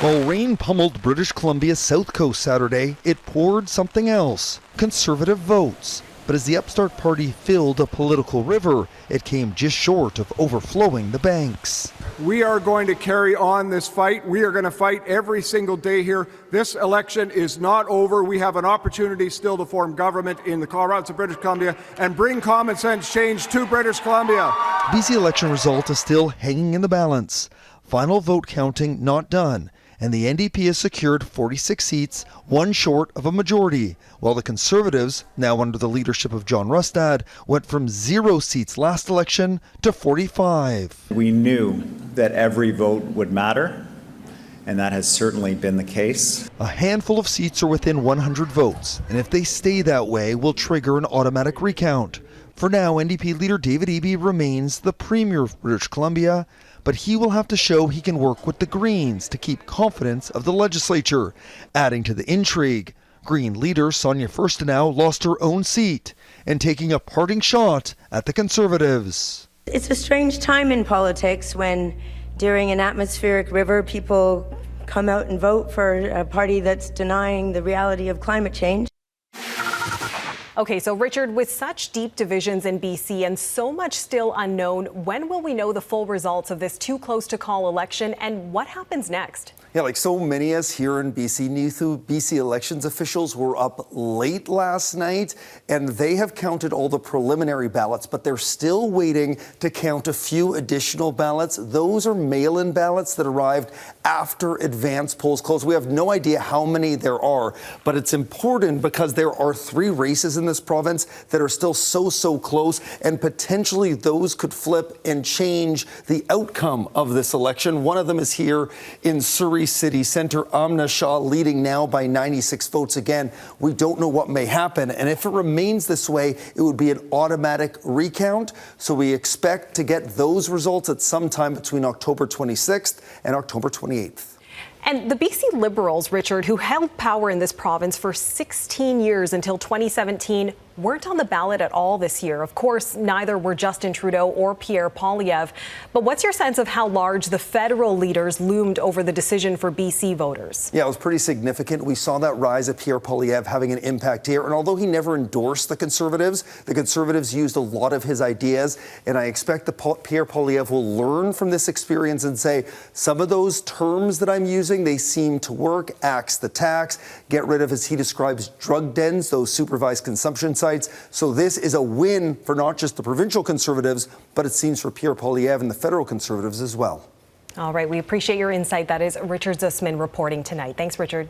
While rain pummeled British Columbia's south coast Saturday, it poured something else, Conservative votes. But as the upstart party filled a political river, it came just short of overflowing the banks. We are going to carry on this fight. We are going to fight every single day here. This election is not over. We have an opportunity still to form government in the province of British Columbia and bring common sense change to British Columbia. BC election result is still hanging in the balance. Final vote counting not done, and the NDP has secured 46 seats, one short of a majority, while the Conservatives, now under the leadership of John Rustad, went from 0 seats last election to 45. We knew that every vote would matter, and that has certainly been the case. A handful of seats are within 100 votes, and if they stay that way, will trigger an automatic recount. For now, NDP leader David Eby remains the Premier of British Columbia, but he will have to show he can work with the Greens to keep confidence of the legislature. Adding to the intrigue, Green leader Sonia Furstenau lost her own seat and taking a parting shot at the Conservatives. It's a strange time in politics when, during an atmospheric river, people come out and vote for a party that's denying the reality of climate change. Okay, so Richard, with such deep divisions in BC and so much still unknown, when will we know the full results of this too close to call election, and what happens next? Yeah, like so many of us here in BC, BC elections officials were up late last night, and they have counted all the preliminary ballots, but they're still waiting to count a few additional ballots. Those are mail-in ballots that arrived after advance polls closed. We have no idea how many there are, but it's important because there are 3 races in this province that are still so close, and potentially those could flip and change the outcome of this election. One of them is here in Surrey City Centre. Amna Shah leading now by 96 votes. Again, we don't know what may happen, and if it remains this way, it would be an automatic recount. So we expect to get those results at some time between October 26th and October 28th. And the BC Liberals, Richard, who held power in this province for 16 years until 2017, weren't on the ballot at all this year. Of course, neither were Justin Trudeau or Pierre Poilievre. But what's your sense of how large the federal leaders loomed over the decision for BC voters? Yeah, it was pretty significant. We saw that rise of Pierre Poilievre having an impact here. And although he never endorsed the Conservatives used a lot of his ideas. And I expect that Pierre Poilievre will learn from this experience and say, some of those terms that I'm using, they seem to work. Axe the tax, get rid of, as he describes, drug dens, those supervised consumption sites. So this is a win for not just the provincial Conservatives, but it seems for Pierre Poilievre and the federal Conservatives as well. All right, we appreciate your insight. That is Richard Zussman reporting tonight. Thanks, Richard.